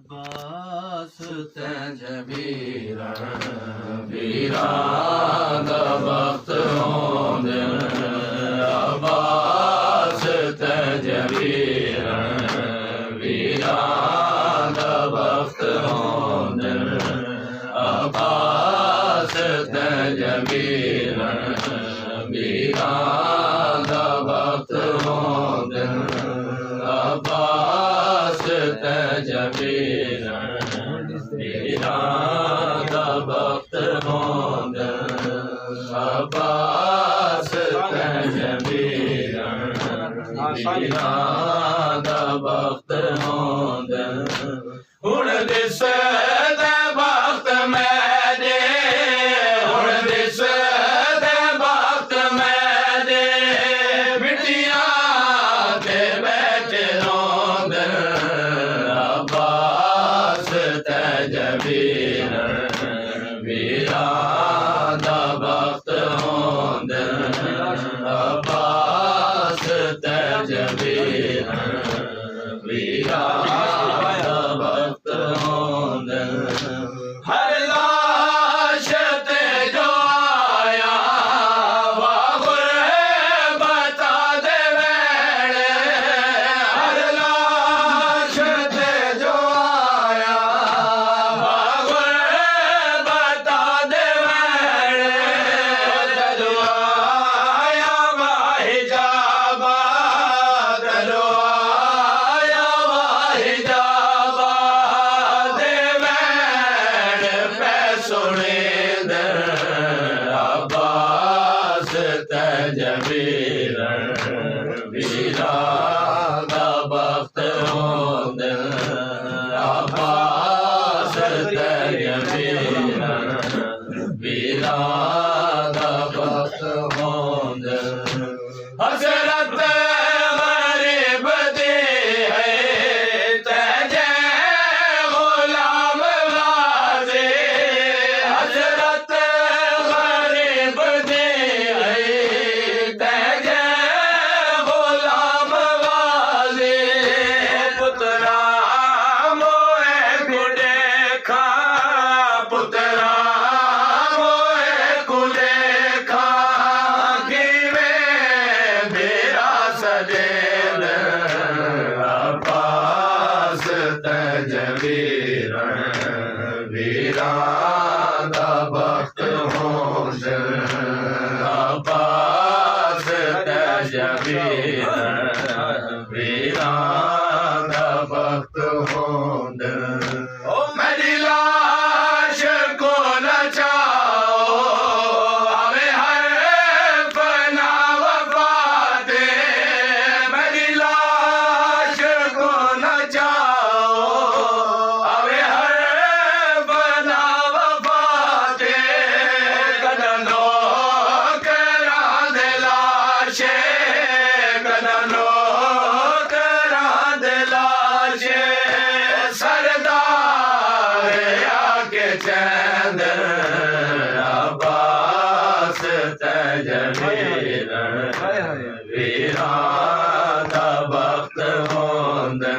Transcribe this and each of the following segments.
अब्बास तैं जबीरा वीरा दा वक्त होंदे अब्बास तैं जबीरा वीरा दा वक्त होंदे अब्बास तैं जबीरा वीरा दा वक्त होंदे अब्बास तैं जबीरा वीरा दा वक्त होंदे अब्बास तैं जबीरा वीरा दा वक्त होंदे हुण दिसदे वक्त मैदे हुण दिसदे वक्त मैदे मिट्टियां ते बैठे रोंदे अब्बास तैं जबीरा वीरा दा वक्त होंदे अब्बास तैं जबीरा वीरा दा वक्त होंदे हर लाश ते जो आया बता दे वेले हर लाश ते जो आया बता दे वेले दलो आया वाहिजाबा दलो आया वाहिजाबा दे वेले पै सुने दे अब्बास तैं जबीरा वीरा दा वक्त होंदे अब्बास तैं जबीरा वीरा दा वक्त होंदे हसरत गरीब दी है तैं जै गुलाम गाज़ी हसरत गरीब दी है तैं जै गुलाम गाज़ी पुत्रा मोए गुडे खा पुत्रा मोए गुडे खा किवें मेरा सजेल अब्बास तैं जबीरा वीरा दा वक्त होंदे अब्बास तैं जबीरा वीरा दा वक्त होंदे ओ मेरी लाश को नचाओ आवे हर फना वफा दे मेरी लाश को नचाओ आवे हर फना वफा दे कदनो करा दे लाशे कदनो करा दे लाशे सरदार आके चैन अब्बास तैं जबीरा वीरा दा वक्त होंदे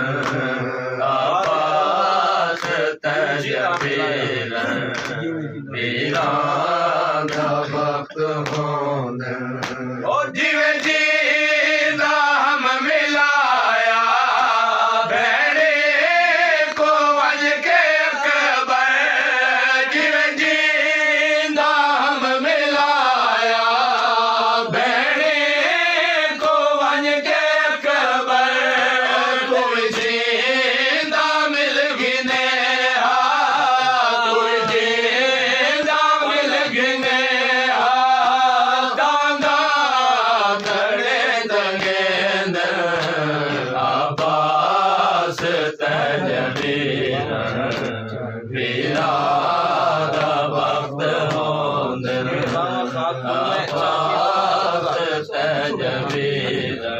अब्बास तैं जबीरा वीरा दा वक्त होंदे ओ जिवें जींदा हम मिलाया भैणे को वज के अकबर जिवें जींदा हम मिलाया भैणे को वज के अकबर कोई जींदा मिल गिने कोई जींदा मिल गिने दांदा खड़े दगेंद अब्बास तैं जबीरा वीरा दा वक्त होंदे अब्बास तैं जबीरा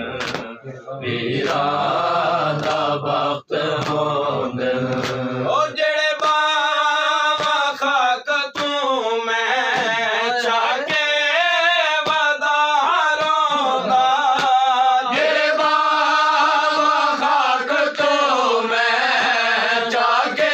वीरा दा वक्त होंदे ओ जेड़े बाबा खाक तू मैं चाके वदा रोंदा जेड़े बाबा खाक तू मैं चाके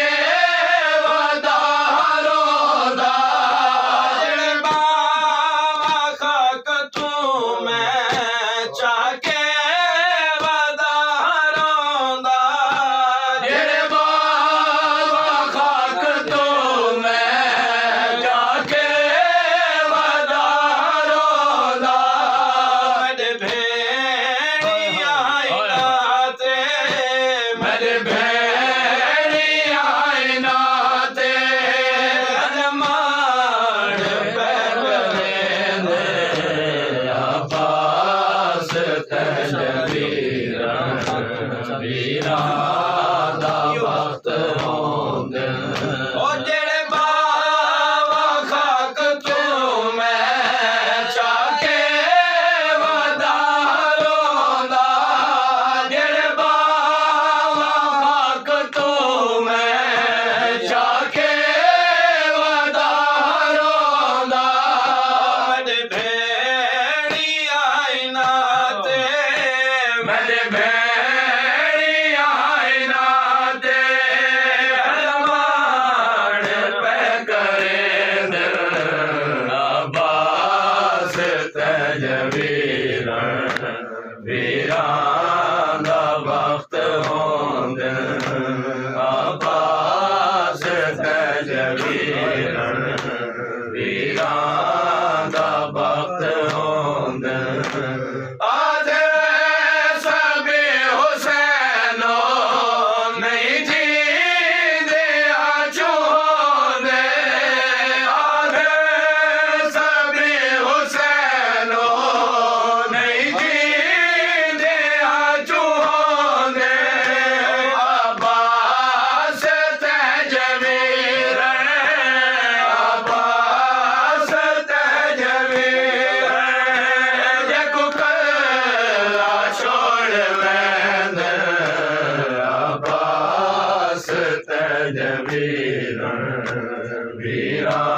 सहज वीरण वीरा